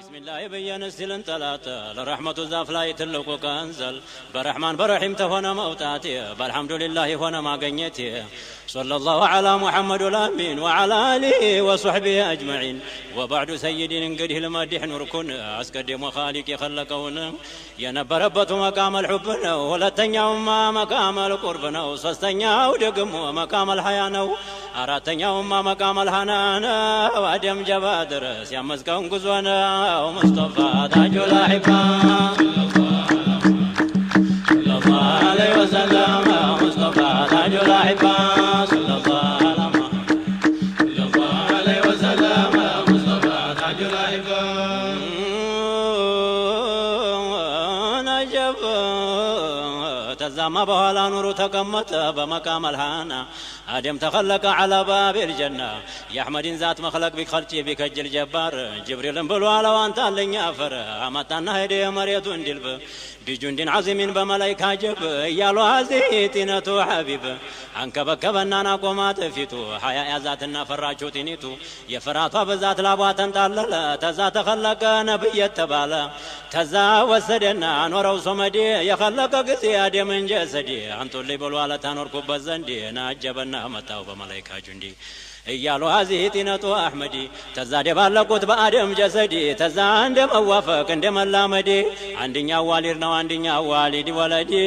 بسم الله يبين السلن ثلاثة لرحمة الزاف لا يتلقو كنزل برحمن برحيم تهونا موتاتي بالحمد لله هونا ما قنيتي صلى الله على محمد الأمين وعلى آله وصحبه أجمعين وبعد سيدين انقده المدح نركن أسكدم وخالق يخلقون ينبربت مقام الحبنا ولا تنيوم مقام القربنا وصستنيو دقم مقام الحيانا أراتنيوم مقام الحنانا وادم جبادر سيامسكون قزونا ومصطفى تاج الأحبان صلى الله عليه وسلم مصطفى تاج الأحبان صلى الله عليه وسلم مصطفى تاج الأحبان نجب تزام بهلا نور تقمت بمقام الهانا آدم تخلق على باب الجنة يا أحمد ذات مخلق بخلقي بكجل جبار جبريل بلو على وانت اللي يافر أمتنا هدي مريض دلب بجند عظيم بملائكة جب يالو عزيتنا حبيب عنك بكبنا نقومات فيتو حياة ذاتنا فراجو تنيتو يفراتوا بذات لابوات انتالل تزا تخلق نبي التبالا تزا وسدنا نورو صمدي يخلق قزيادي من جسدي انتو اللي بلو على تنور كبزندي ناجبنا متاو بملائكة جندي يالو هذه تينتو أحمدي تزاد بالقوت بآدم جسدي تزاد موافق عندما اللامدي عندنا والدنا وعندنا والدي ولدي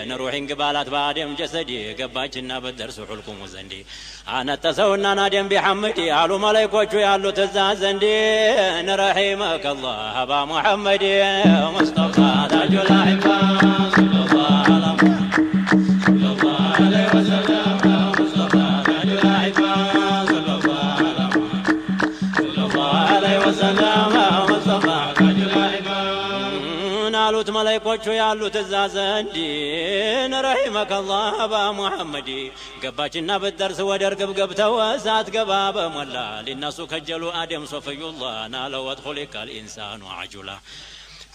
نروح انقبالات بآدم جسدي قباجنا بالدرس حلكم وزندي أنا تسونا نادم بحمدي علو ملايكوچو يالو تزازندي نرحمك الله أبا محمدي مصطفى تاج الأحبان صلى الله عليه وسلم مصطفى تاج الأحبان نالوت ملايكوچو يالو تزازندي نرحمك الله أبا محمدي قباچنا بالدرس ودرقب قبتو سات قباب مولا للناس كجلو آدم صفي الله نالو وادخلك الإنسان عجلا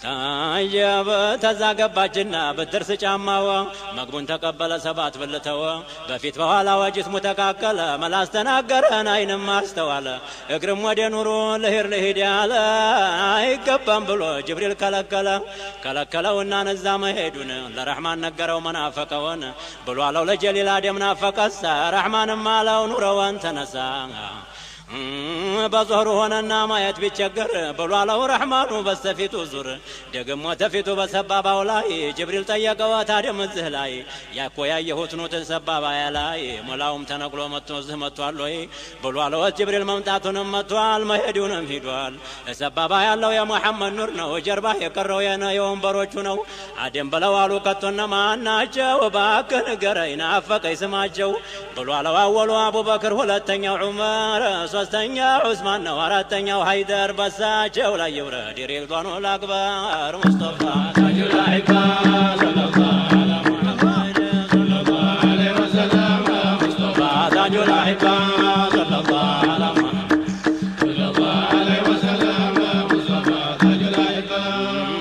تاجب تزاقباجنا بالدرس جامعوا مقبون تقبل سبات بالتوا بفيت بوالا وجس متكاكلا ملاستنا قرنا اينما استوالا اقرم ودي نورو لهير لهيديالا ايقبان بلو جبريل كلكلا ونا نزام هيدون لرحمن نقروا منافقون بلو علو لجليل آدم نافقسا رحمن مالو نورو انتنسا بظهر هنا ما يتبيتشجر بلواله رحمانه بس فيتو زور دقم وتفيتو بسبابا ولاي جبريل طيقوا وتادم الزهلاي يا كويا يهوتنو تسبابا يلاي ملاهم تنقلوا متو زهمتوا لوي بلواله جبريل ممتاتون متوال ما يدونم هيدوال سبابا يالله يا محمد نورنا وجربا يقروا ينا يوم بروچو نو ادم بلوالو كتونا ما ناچو باكن غرينا افق يسماچو بلواله اولو ابو بكر ሁለተኛው ዑመር ሶስተኛው ዑስማን ነው አራተኛው ሃይደር በሳቸው ላይ ይውረድ ሪድዋኑ ለአክበር ሙስጠፋ ታጁል አሕባን ሰለላሁ ዐለይሂ ወሰለም ሙስጠፋ ታጁል አሕባን ሰለላሁ ዐለይሂ ወሰለም ሙስጠፋ ታጁል አሕባን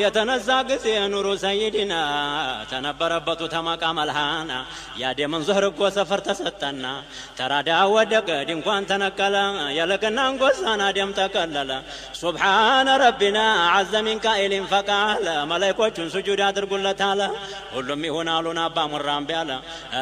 የተነሳ ጊዜ ኑሩ ሰይድና ተነበረበቱ ተመቃም አልሃና ያደምን ዙህር እኮ ሰፈር ተሰጠና ተራዳ ወደቀ ድንኳን ተነቀለ የለቅና እንጎሳና ደም ተቀለለ ሱብሓነ ረቢና ዐዘ ሚን ቃኢሊን ፈቃለ መላይኮቹን ስጁድ አድርጉለታለ ሁሉም ይሆናሉን አባ ሙራም ቢያለ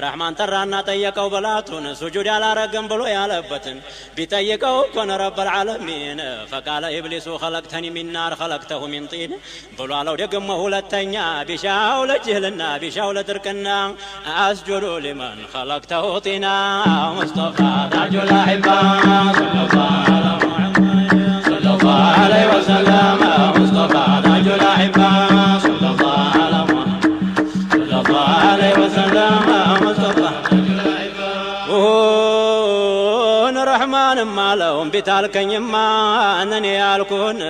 ረሕማን ጠራና ጠየቀው በላቱን ስጁድ አላረግም ብሎ ያለበትን ቢጠይቀው እኮን ረበል ዓለሚን ፈቃለ ኢብሊሱ ኸለቅተኒ ሚን ናር ኸለቅተሁ ሚን ጢን ብሎ አለው ደግሞ ሁለተኛ ቢሻው ለጅህልና ቢሻው ለድርቅና አስጁዱ لمن خلقته طينا مصطفى تاج الأحبان صلى الله عليه وسلم مصطفى تاج الأحبان صلى الله عليه وسلم مصطفى تاج الأحبان رحمن مالهم بتالكن يما أنني يالكون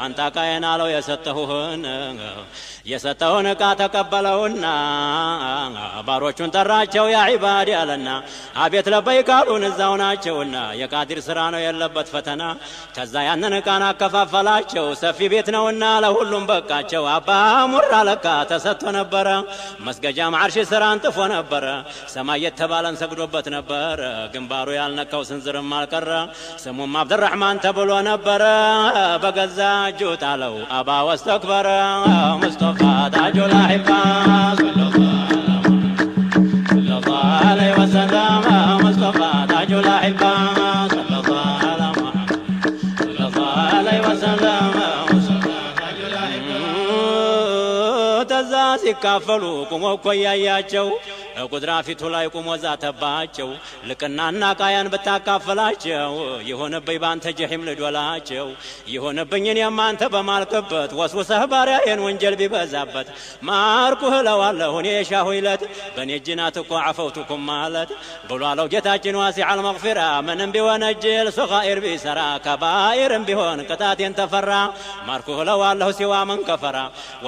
أنت كاين على يستهون የሰጠውን ዕቃ ተቀበለውና ባሮቹን ጠራቸው ያ ዒባድ ያለና አቤት ለበይክ አሉን እዛው ናቸውና የቃዲር ስራ ነው የለበት ፈተና ከዛ ያንን ዕቃን አከፋፈላቸው ሰፊ ቤት ነውና ለሁሉም በቃቸው አባ ሙራ ለካ ተሰጥቶ ነበረ መስገጃም ዓርሽ ስራ አንጥፎ ነበረ ሰማይ የተባለን ሰግዶበት ነበር ግንባሩ ያልነካው ስንዝርም አልቀረ ስሙማ عبد الرحمن تبلو نبر بقزا جوت علو أبا واستكبر مصطفى تاج الأحبة صلى الله عليه وسلم مصطفى تاج الأحبة صلى الله عليه وسلم تزاسي كافلو كمو كوياياچو قدرا في طلای ቆሞ ዛተባቸው ልቅናና ቃያን በታካፈላቸው የሆነብኝ ባንተ ጀሂም ልዶላቸው የሆነብኝን የማንተ በማልከበት ወስወሰህ ባሪያዬን ወንጀል ቢበዛበት ማርኩህ ለዋለሁ እኔ ሻሁይለት በኔ ጅናት እኮ አፈውቱኩም ማለት ብሏለው ጌታችን ዋሲዐል መግፊራ ምንም ቢወነጅል ሶጋኢር ቢሰራ ከባኢርም ቢሆን ቅጣቴን ተፈራ ማርኩህ ለዋለሁ ሲዋ ምን ከፈራ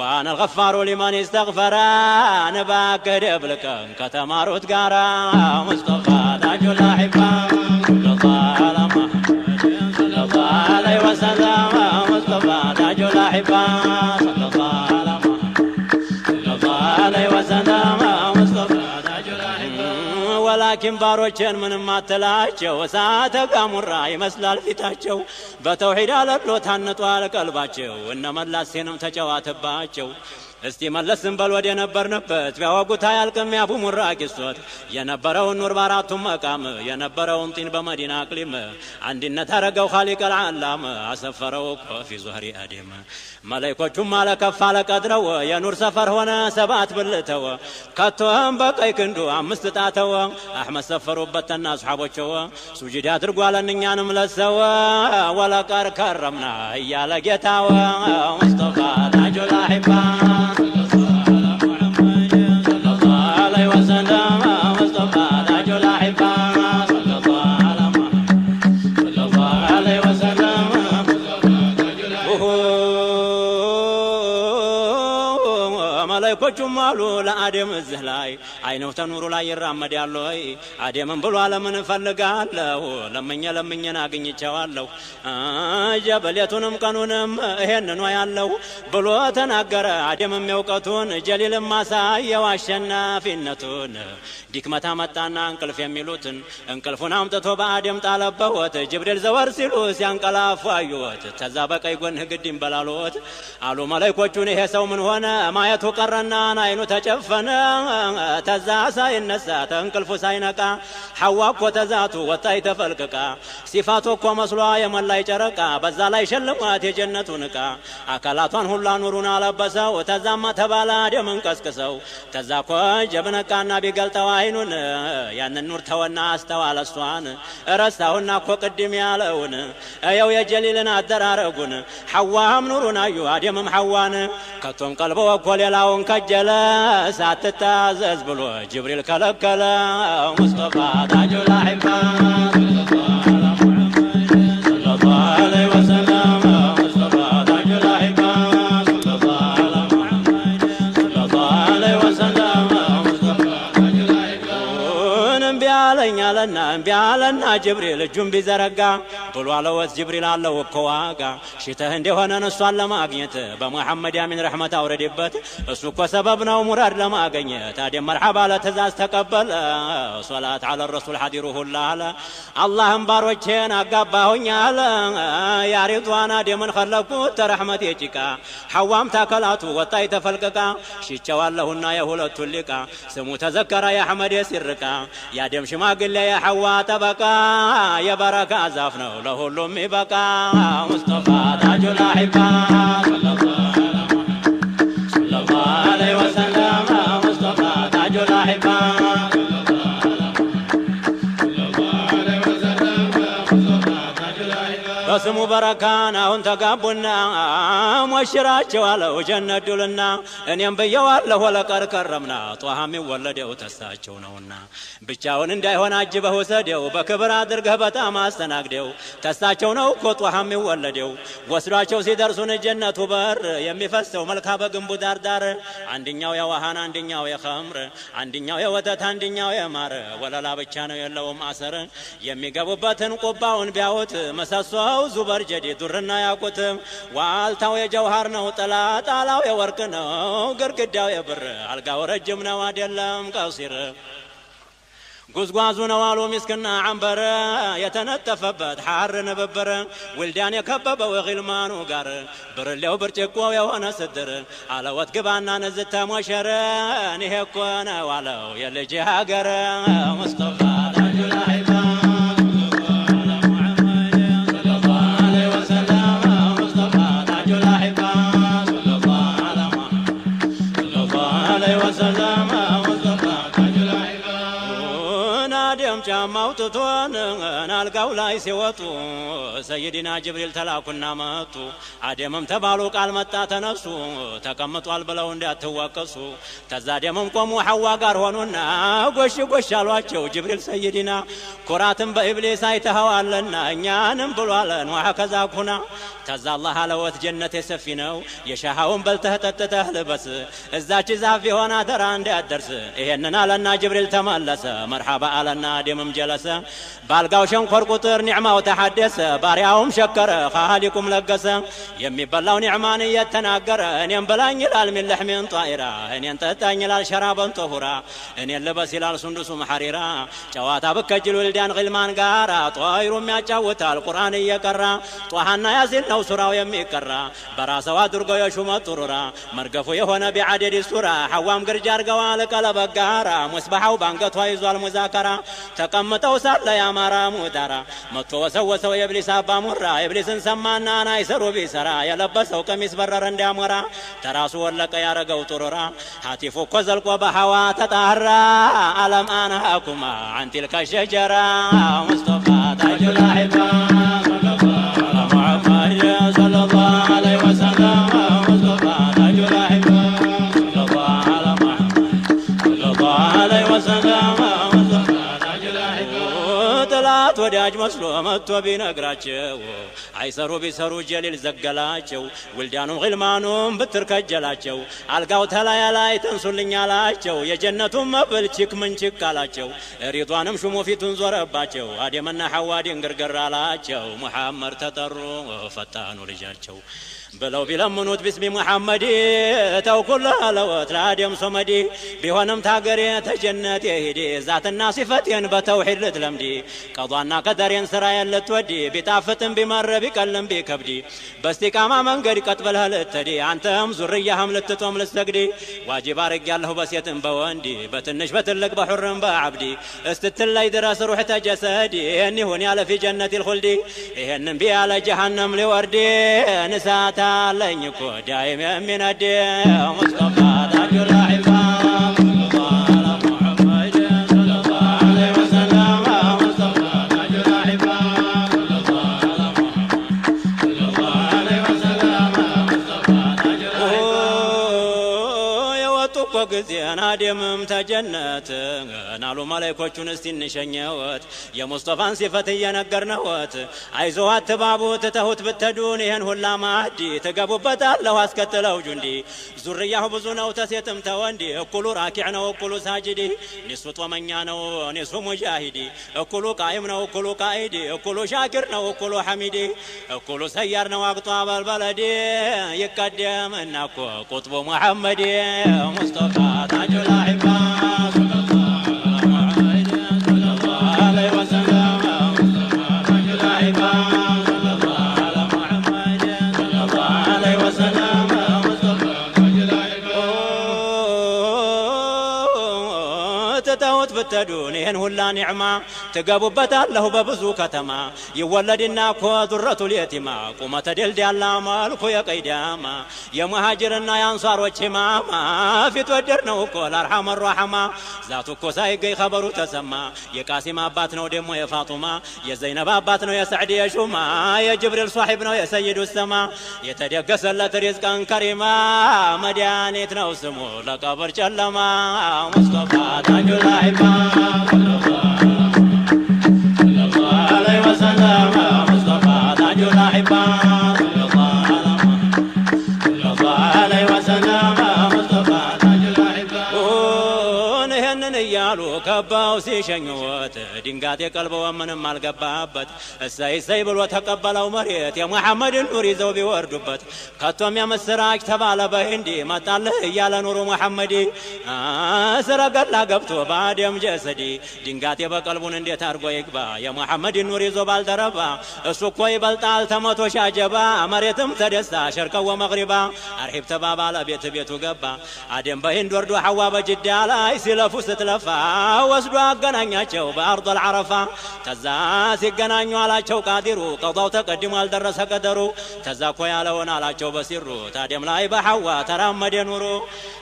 ዋና الغفار لمن استغفر نباك دبلكن كتمارت قارا مصطفى تاج الأحبة صلى الله عليه وسلم مصطفى تاج الأحبة صلى الله عليه وسلم مصطفى تاج الأحبة ولكن باروچن من ما تلاچو ساعه قامرا يمسلال ፊታቸው በተውሂድ አለሎ ታንጧል ቀልባቸው እነመላሴንም ተጨዋተባቸው እስቲ መለስን በል ወደ ነበርንበት ቢያወጉት አያልቅም ያቡ ሙራቂሶት የነበረውን ኑር ባራቱም መቃም የነበረውን ጢን በመዲና አቅሊም አንድነት አረገው ኻሊቅ العالم አሰፈረው في ظهر ادم መላእክቶቹም አለከፍ አለቀድረው የኑር ሰፈር ሆነ ሰባት ብልተው ከቶም በቀይ ክንዱ አምስት ጣተው አህመድ ሰፈሩበትና ሱሐቦቸው ሱጁድ አድርጓለን እኛንም ለሰው ወለቀር ከረምና እያለ ጌታው ሙስጠፋ ታጁል አሂባ ኮቹማሉ ለአደም ዝህላይ አይነው ተኑሩ ላይ ይራመዳል ወይ አደምን ብሎ ዓለምን ፈልጋለሁ ለምኘን አግኝቻለሁ ጀበለቱንም ቀኑንም ይሄንን ነው ያለው ብሎ ተናገረ አደምም ያውቀቱን ጀሊልም ማሳየው አሸናፊነቱን ዲክመታ መጣና እንቅልፍ የሚሉትን እንቅልፉን አምጥቶ በአደም ጣለበት ጅብሪል ዘወር ሲሉ ሲያንቀላፉ አዩት ተዛ በቀይ ጎን ግድም በላሎት አሉ መላእክቶቹን ይሄ ሰው ምን ሆነ ማየቱ ቀረና አይኑ ተጨፈነ ተዛ ሳይነሳ ተንቅልፉ ሳይነቃ ሐዋ እኮ ተዛቱ ወጣይ ተፈልቅቃ ሲፋቱ እኮ መስሏ የመላይ ጨረቃ በዛ ላይ ሸልሟት የጀነቱን ዕቃ አካላቷን ሁሉ ኑሩን አለበሰው ተዛማ ተባለ አደምን ቀስቅሰው ተዛ እኮ ጀብነቃና ቢገልጠው አይኑን ያንን ኑር ተወና አስተዋለ እሷን ረሳውና እኮ ቅድም ያለውን አየው የጀሊልን አደራረጉን ሐዋም ኑሩን አዩ አደምም ሐዋን ከቶም ቀልቦ እኮ ሌላውን ከጀለ ሳትታዘዝ ብሎ ጅብሪል ከለከለ ሙስጠፋ ታጁል አሂባ ቢያለና ጅብሪል እጁን ቢዘረጋ ብሎ አለወት ጅብሪል አለው እኮ ዋጋ ሽተህ እንደሆነ እሷን ለማግኘት በመሐመድ ያሚን ረህመት አውረድበት እሱ እኮ ሰበብ ነው ሙራድ ለማግኘት ታዲያ መርሐባ ለትእዛዝ ተቀበለ ሶላት አለ ረሱል ሐዲሩሁ አለ አላህም ባሮቼን አጋባሁኝ አለ ያ ሪድዋን አደምን ኸለቁት ተረህመት የጭቃ ሐዋም ታከላቱ ወጣይ ተፈልቀቃ ሽቸዋለሁና የሁለቱ ሊቃ ስሙ ተዘከረ የአህመድ ሲርቃ ያደም ሽማግሌ የሐዋ ጠበቃ የበረካ ዛፍ ነው ለሁሉም ይበቃ ሙስጠፋ ታጁል አሂባ ሰለላሁ ዐለይሂ ወሰለም ሙስጠፋ ታጁል አሂባ በስሙ በረካን አሁን ተጋቡና ሞሽራቸው አለው ጀነት ዱልና እኔም በየዋለሁ ወለቀር ከረምና ጧሃም ይወለደው ተሳቸው ነውና ብቻውን እንዳይሆን አጅበው ወሰደው በክብር አድርገህ በጣም አስተናግደው ተሳቸው ነው እኮ ጧሃም ይወለደው ወስዷቸው ሲደርሱን ጀነቱ በር የሚፈሰው መልካ በግንቡ ዳርዳር አንደኛው የውሃን አንደኛው የኸምር አንደኛው የወተት አንደኛው የማር ወለላ ብቻ ነው የለውም አሰር የሚገቡበትን ቁባውን ቢያውት መሰሶው ዙበር ጀዲ ዱርና ያቁትም ዋልታው የጀውሃር ነው ጣላው የወርቅ ነው ግርግዳው የብር አልጋው ረጅም ነው አይደለም ቀሲር ጉዝጓዙ ነው አሉ ምስክና عنبر የተነጠፈበት ሐር ነብበር ወልዳን የከበበው ግልማኑ ጋር ብርሌው ብርጭቆው የሆነ ስድር አለወት ግባና ነዝታ ሞሸረ እኔ እኮ ነው አለው የልጅ ሀገር ሙስጠፋ ታጁል አይባ ማውጥቶን አልጋው ላይ ሲወጡ ሰይድና ጅብሪል ተላኩና መጡ አደምም ተባሉ ቃል መጣ ተነሱ ተቀምጧል ብለው እንዳትወቀሱ ተዛደምም ቆሙ ሐዋ ጋር ሆኑና ጎሽ ጎሽ አሏቸው ጅብሪል ሰይድና ኩራትን በኢብሊስ አይተኸዋልና እኛንም ብሏለን ወሐከዛ ኩና ተዛ አላህ አለወት ጀነት የሰፊ ነው የሻሃውን በልተህ ጠጥተህ ልበስ እዛች ዛፍ የሆነ ተራ እንዳትደርስ ይሄንን አለና ጅብሪል ተመለሰ መርሐባ አለና አደምም ጀለሰ ባልጋው ሸንኮር ቁጥር ኒዕማው ተሐደሰ ባሪያውም ሸከረ ኻሊቁም ለገሰ የሚበላው ኒዕማን እየተናገረ እኔን በላኝ ይላል ሚን ለሕሚን ጣኢራ እኔን ጠጣኝ ይላል ሸራበን ጠሁራ እኔን ልበስ ይላል ሱንዱሱም ሐሪራ ጨዋታ ብከጅል ወልዳን ግልማን ጋራ ጧይሩም ያጫውታል ቁርአን እየቀራ ጧሃና ያሲን ነው ሱራው የሚቀራ በራሰው አድርጎ የሹመት ጥሩራ መርገፉ የሆነ ቢዓደድ ሱራ ሐዋም ግርጃ አርገዋል ቀለበት ጋራ ሙስባሐው ባንገቷ ይዟል ሙዛከራ ተቀምጠው ሳለ ያማራ ሙዳራ መጥቶ ወሰወሰው የኢብሊስ አባ ሙራ ኢብሊስን ሰማና ናይሰሩ ቢሰራ የለበሰው ቀሚስ በረረ እንዳሞራ ተራሱ ወለቀ ያረገው ጥሩራ ሀቲፉ እኮ ዘልቆ በሐዋ ተጣራ አለም አናኩማ عن تلك الشجرة مصطفى تاج الأحبة محمد صلى الله عليه وسلم مصطفى تاج الأحبة صلى الله على محمد صلى الله عليه وسلم ወዳጅ መስሎ መጥቶ ቢነግራቸው አይሰሩ ቢሰሩ ጀሊል ዘገላቸው ወልዳኑ ግልማኑም ብትርከጀላቸው አልጋው ተላያ ላይ ተንሱልኛላቸው የጀነቱን መብል ቺክ ምን ቺክ አላቸው ሪዷንም ሹሙ ፊቱን ዞረባቸው አደምና ሐዋ ድንግርግር አላቸው ሙሐመድ ተጠሩ ፈጣኑ ልጃቸው بلو بلمنوت باسم محمد توكل لوت لادم صمدي بيهونم تاغري تجنت يهدي ذات الناس فتين بتوحيد لتلمدي قضانا قدرين سرايا لتودي بتافتن بمر بكلم بكبدي باستقامه منقد قتبلها لتدي انتم ذريهم لتتوم لستقدي واجب ارق يالله بسيتن بوندي بتنش بتلق بحرم بعبدي استتلي درس روح تجسدي اني هون ياله في جنه الخلد يهنن بي على جهنم لوردي نسات لنكو دايم من الدين مصطفى تاج الأحبة صلى الله على محمد صلى الله عليه وسلم مصطفى تاج الأحبة صلى الله على محمد صلى الله عليه وسلم مصطفى تاج الأحبة يوتوك وقزيان آدم تجنت نالو ملايكوچون استنشنيوت يا مصطفى صفته ينقرنوت عايزوات تبابوت تهوت بالتدون ين هلا ማዲ ተገቡበታለው አስከተለው ጁንዲ ዙርያው ብዙ ነው ተሴትም ተወንዲ እኩሉ ራኪዕ ነው እኩሉ ሳጅዲ ንሱ ጦመኛ ነው ንሱ ሙጃሂዲ እኩሉ ቃይም ነው እኩሉ ቃኢዲ እኩሉ ሻኪር ነው እኩሉ ሐሚዲ እኩሉ ሰያር ነው አቅጧ በልበለዲ ይቀደምና እኮ ቁጥቡ ሙሐመድ ሙስጠፋ ታጁል አሕባ تدون ين هلا نعمة تجابوبت الله ببزو كتما يولدنا كو ذرة اليتيما قومة دلدي الله مالكو يا قيداما يا مهاجرنا يا انصار وجهما في تودرنا وكل ارحم الرحمة ذاتو كو سايقي خبرو تسمى يا قاسم اباتنا ودمو يا فاطمة يا زينب اباتنا يا سعد يا شوما يا جبريل صاحبنا يا سيد السما يتدقس لت رزقا كريما مديانتنا وسمو لقبر جلما مصطفى تاج الأحبة صلى الله عليه وسلم مصطفى تاج الأحبة صلى الله عليه وسلم مصطفى تاج الأحبة ونهنن يالو كبا ቀብረው ሲሸኙት ድንጋጤ ቀልበው ምንም አልገባበት እሰይ እሰይ ብሎ ተቀበለው መሬት የሙሐመድን ኑር ይዘው ቢወርዱበት ከቶም የምስራች ተባለ በህንዲ መጣልህ እያለ ኑሩ ሙሐመድ ሰረገላ ገብቶ በአደም ጀሰዲ ድንጋጤ በቀልቡን እንዴት አድርጎ ይግባ የሙሐመድን ኑር ይዞ ባልደረባ እሱ እኮ ይበልጣል ተመቶ ሻጀባ መሬትም ተደስታ ሸርቀው ወመግሪባ አርሂብ ተባባለ ቤት ቤቱ ገባ አደም በህንድ ወርዶ ሐዋ በጅዳ ላይ ሲለፉ ስትለፋ ወስዶ አገናኛቸው በአርض العرፋ ተዛ ሲገናኙ አላቸው ቃዲሩ ቀضاው ተቀድሞ አልደረሰ ቀደሩ ተዛ እኮ ያለውን አላቸው በሲሩ ታደም ላይ በሐዋ ተራመደ ኑሩ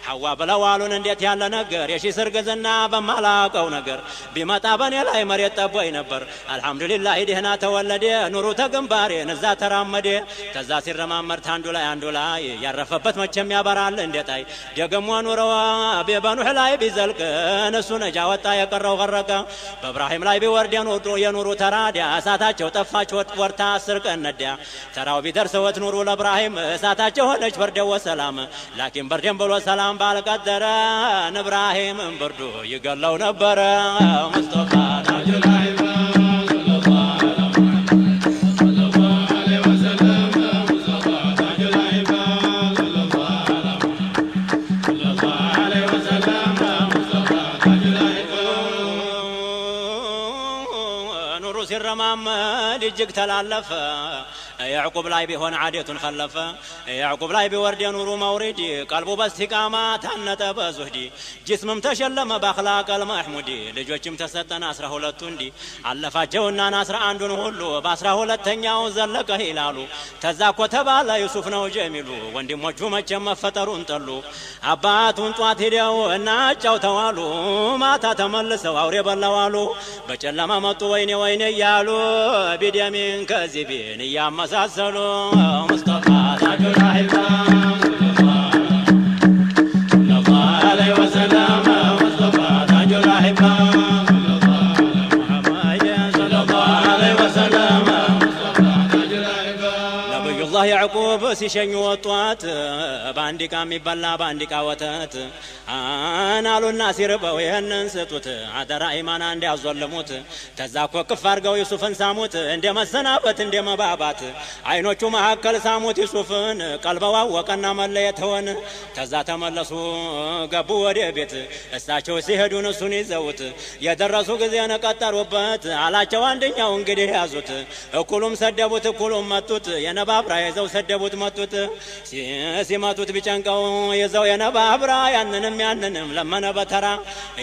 ሐዋ ብለዋሉን እንዴት ያለ ነገር የሺ ስርግዝና በማላቀው ነገር ቢመጣ በኔ ላይ መሬት ጠቦይ ነበር አልহামዱሊላህ ደህና ተወለደ ኑሩ ተግንባሬ ነዛ ተራመደ ተዛ ሲረማመር አንዱ ላይ ያረፈበት መቼም ያበራል እንዴታይ ደግሞ ኑሩ በበኑህ ላይ ቢዘልቅ እሱ ነጃ ወጣ የቀረው ገረቀ በእብራሂም ላይ ቢወርድ የኑሩ ተራዳ እሳታቸው ጠፋች ወርታ 10 ቀን ነዳ ተራው ቢደርሰውት ኑሩ ለእብራሂም እሳታቸው ሆነች በርደው ሰላም ላኪን በርደም ብሎ ሰላም ባልቀደረ እብራሂም ብርዱ ይገለው ነበር ሙስጠፋ ታጁላይ ሲረማመድ እጅግ ተላለፈ ያዕቁብ ላይ ቢሆን ዓደቱን خلፈ ያዕቁብ ላይ ቢወርድ ኑሩ መውሪድ ቀልቡ በስቲቃማ ታነጠ በዙህዲ ጅስምም ተሸለመ በአኽላቅ المحمود ልጆችም ተሰጠና 12 እንዲ አለፋቸውና 11ን ሁሉ በ12ኛው ዘለቀ ይላሉ ተዛኮ ተባለ ዩሱፍ ነው ጀሚሉ ወንድሞቹ መቼም መፈጠሩን ጠሉ አባቱን ጧት ሄደው እናጫው ተዋሉ ማታ ተመልሰው አውሬ በላዋሉ በጨለማ መጡ ወይኔ ወይኔ ያሉ ቢደሚን ከዚቢን ያመሳሰሉ ሙስጠፋ ታጁላይ ያዕቁብ ሲሸኙ ወጧት ባንዲቃ የሚበላ ባንዲቃ ወተት አናሉና ሲርበው ይሄንን ስጡት አደራ ኢማና እንዲያዘለሙት ተዛኮ ክፍ አድርገው ዩሱፍን ሳሙት እንደመሰናበት እንደመባባት አይኖቹ መካከል ሳሙት ዩሱፍን ቀልበው አወቀና መለየት ሆነ ተዛ ተመለሱ ገቡ ወደ ቤት እሳቸው ሲሄዱን እሱን ይዘውት የደረሱ ጊዜ ነቀጠሩበት አላቸው አንደኛው እንግዲህ ያዙት እኩሉም ሰደቡት እኩሉም መቱት የነባብራ ይዘው ሰደቡት መቱት ሲመቱት ቢጨንቀው ይዘው የነባብራ ያንንም ለመነ በተራ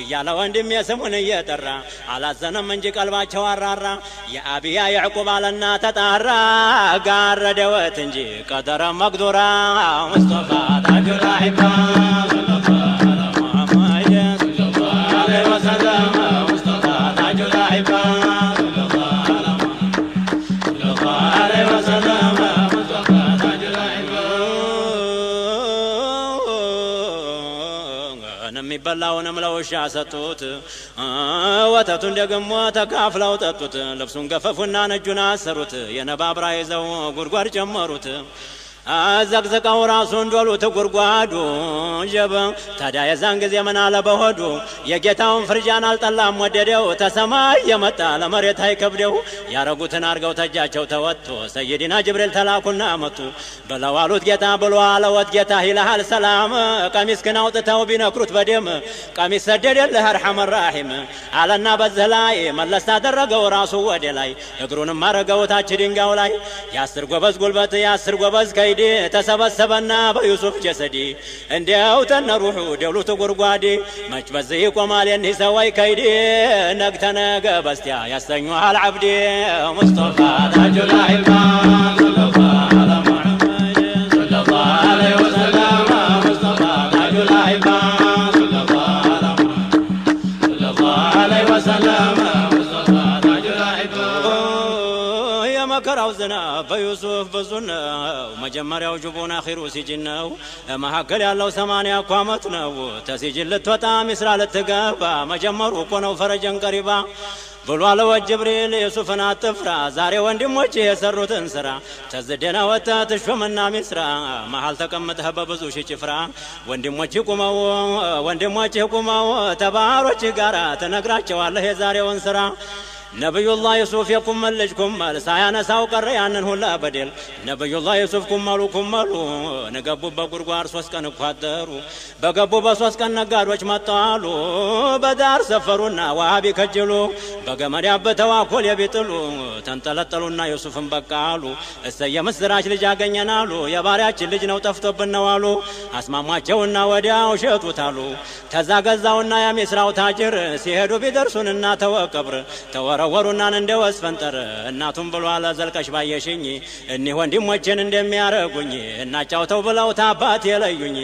እያለ ወንድም የስሙን እየጠራ አላዘነም እንጂ ቀልባቸው አራራ የአብያ ያዕቁብ አለና ተጣራ ጋረደወት እንጂ ቀደረ መቅዱራ ሙስጠፋ ታጁላይ በላውንም ለውሻ ሰጡት ወተቱን ደግሞ ተካፍለው ጠጡት ልብሱን ገፈፉና ነጁን አሰሩት የነባብራ ይዘው ጉድጓድ ጨመሩት አዘቅዘቀው ራሱን ዶሉት ጉድጓዱ ጀበ ታዲያ የዛን ጊዜ ምን አለ በሆዱ የጌታውን ፍርጃን አልጠላም ወደደው ተሰማይ የመጣ ለመሬት አይከብደው ያረጉትን አርገው ተጃቸው ተወጥቶ ሰይድና ጅብሪል ተላኩና መጡ በለዋሉት ጌታ ብሎ አለወት ጌታ ይልሃል ሰላም ቀሚስክን አውጥተው ቢነክሩት በደም ቀሚስ ሰደደልህ አርሐም ራሒም አለና በዚህ ላይ መለስ ታደረገው ራሱ ወደ ላይ እግሩንም አረገው ታች ድንጋው ላይ ያስር ጎበዝ ጉልበት ያስር ጎበዝ ከይዲ ተሰበሰበና በዩሱፍ ጀሰዲ እንዲያው ተነሩሑ ደሉት ጉርጓዲ መች በዚህ ይቆማል የኒህ ሰዋይ ከይዲ ነግተነገ በስቲያ ያሰኙሃል ዓብዲ ሙስጠፋ ታጁላይ መከራው ዝናብ በዩሱፍ ብዙነው መጀመሪያው ጅቡን አኺሩ ሲጅን ነው መካከል ያለው 80 ዓመት ነው ተሲጅን ልትወጣ ሚስራ ልትገባ መጀመሩ እኮ ነው ፈረጀን ቀሪባ ብሏል ወጅብሪል ዩሱፍን አትፍራ ዛሬ ወንድሞች የሰሩትን ስራ ተዝደና ወጣት ሹምና ሚስራ መሃል ተቀምጠህ በብዙ ሺህ ጭፍራ ወንድሞች ቁመው ተባሮች ጋራ ተነግራቸዋለህ የዛሬውን ስራ ነብዩላህ ዩሱፍ የኩመልጅ ኩመል ሳያነሳው ቀረ ያንን ሁላ በደል ነብዩላህ ዩሱፍ ኩመሉ ነገቡበት ጉድጓድ 3 ቀን ቋጠሩ በገቡ በ3 ቀን ነጋዶች መጣሉ በዳር ሰፈሩና ዋሃቢ ከጀሉ በገመድ ያበተዋኮል የቢጥሉ ተንጠለጠሉና ዩሱፍን በቃሉ እሰየ ምስራች ልጅ አገኘናሉ የባሪያችን ልጅ ነው ጠፍቶብን ነው አሉ አስማማቸውና ወዲያው ሸጡታሉ ተዛገዛውና የሚስራው ታጅር ሲሄዱ ቢደርሱንና ተወቀብር ወሩና እንደ ወስፈንጠር እናቱም ብሏል ዘልቀሽ ባየሽኝ እኒ ወንድሞችን እንደሚያረጉኝ እናጫውተው ብለው ታባት የለዩኝ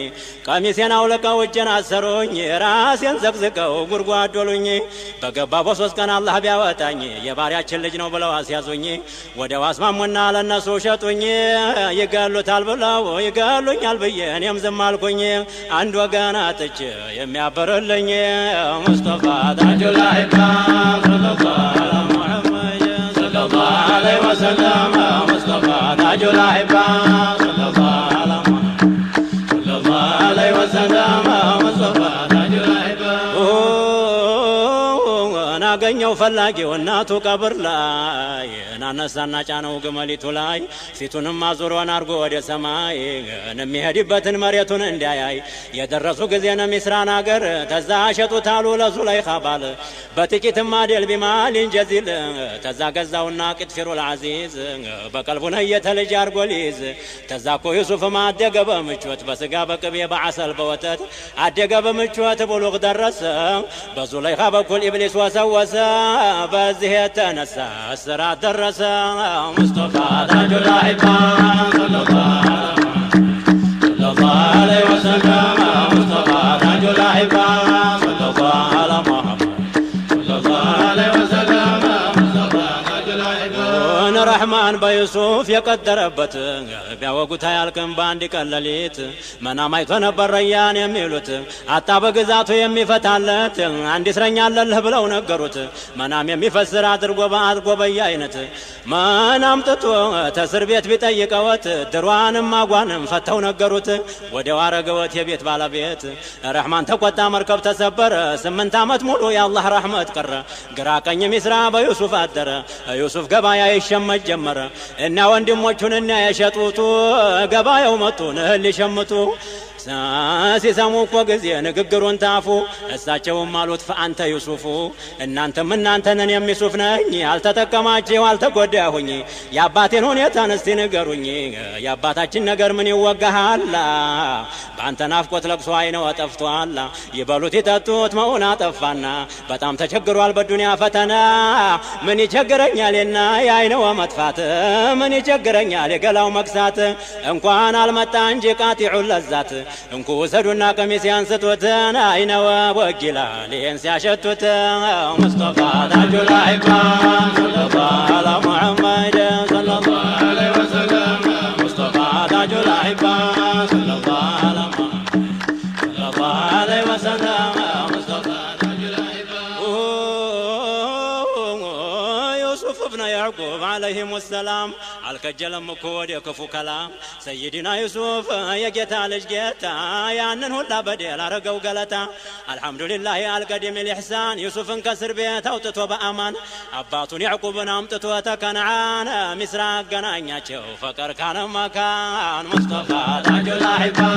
ቀሚሴን አውልቀው እጄን አሰሩኝ ራሴን ዘቅዝቀው ጉድጓድ ዶሉኝ በገባ በ3 ቀን አላህ ቢያወጣኝ የባሪያችን ልጅ ነው ብለው አስያዙኝ ወደ ዋስማሙና ለነሱ ሸጡኝ ይገሉታል ብለው ይገሉኛል ብዬ እኔም ዝም አልኩኝ አንድ ወገን አጥቼ የሚያበርልኝ ሙስጠፋ ታጁላህ عليه وسلم مصطفى تاج الأحبة صلى الله عليه وسلم مصطفى تاج الأحبة አገኘው ፈላጊው እናቱ ቀብር ላይ እናነሳና ጫነው ግመሊቱ ላይ ፊቱንም አዙሮን አርጎ ወደ ሰማይ የሚሄድበትን መሬቱን እንዲያይ የደረሱ ጊዜ ነው ሚስራን አገር ተዛ ሸጡታሉ ለዙለይኻ ባል በጥቂትም አደል ቢማሊን ጀዚል ተዛ ገዛውና ቅጥፊሩል አዚዝ በቀልቡ ነየተልጅ አርጎ ሊይዝ ተዛ እኮ ዩሱፍ አደገ በምቾት በስጋ በቅቤ በዓሰል በወተት አደገ በምቾት ብሉግ ደረሰ በዙለይኻ በኩል ኢብሊስ ወሰወሰ በዚህ የተነሳ እስራት ደረሰ ሙስጠፋ ታጁ الأحبة صلى الله عليه وسلم مصطفى تاج الأحبة صلى الله على محمد صلى الله عليه وسلم مصطفى تاج الأحبة ረህማን በዩሱፍ የቀደረበት ቢያወጉታ ያልከም ባንዲ ቀለሊት መናማይቶ ነበር ረያን የሚሉት አጣ በግዛቱ የሚፈታለት አንድ እስረኛ አለልህ ብለው ነገሩት መናም የሚፈስር አድርጎ በየአይነት መናም ጥቶ ተስር ቤት ቢጠይቀውት ድሯንም አጓንም ፈተው ነገሩት ወዲያው አረገወት የቤት ባለቤት ረህማን ተቆጣ መርከብ ተሰበረ 8 ዓመት ሙሉ የአላህ ረህመት ቀረ ግራ ቀኝ ሚስራ በዩሱፍ አደረ ዩሱፍ ገበያ ይሸመ ጀመረ እና ወንድሞቹን እና የሸጡቱ ገበያው መጡ ሊሸምቱ ሲሰሙ እኮ ጊዜ ንግግሩን ታፉ እሳቸውም አሉት ፈአንተ ዩሱፉ እናንተም እናንተን የሚሱፍ ነኝ አልተጠቀማችሁ አልተጎዳሁኝ የአባቴን ሁኔታን እስቲ ንገሩኝ የአባታችን ነገር ምን ይወጋሃል በአንተ ናፍቆት ለቅሶ አይነው ጠፍቷል ይበሉት ይጠጡት መውና ጠፋና በጣም ተቸግሯል በዱንያ ፈተና ምን ይቸግረኛልና የአይነው መጥፋት ምን ይቸግረኛል የገላው መክሳት እንኳን አልመጣ እንጂ ቃጢዑ ለዛት እንኩ ወሰዱና ቀሚሴን ስጡትን አይነው ወጊላ ሊን ሲያሸቱት ሙስጠፋ ታጁ الأحبة صلى الله على محمد صلى الله عليه وسلم مصطفى تاج الأحبة صلى الله على محمد صلى الله عليه وسلم مصطفى تاج الأحبة يوسف ابن يعقوب عليهم السلام አልከጀለም እኮ ወደ ክፉ ከላም ሰይድና ዩሱፍ የጌታ ልጅ ጌታ ያንን ሁላ በደል አረገው ገለታ አልহামዱሊላህ አልቀዲም الإحسان ዩሱፍን ከእስር ቤት አውጥቶ በአማን አባቱን ያዕቁብን አምጥቶ ተከነዓን ሚስራ አገናኛቸው ፈቀር ካነ መካን ሙስጠፋ ታጁ الأحبة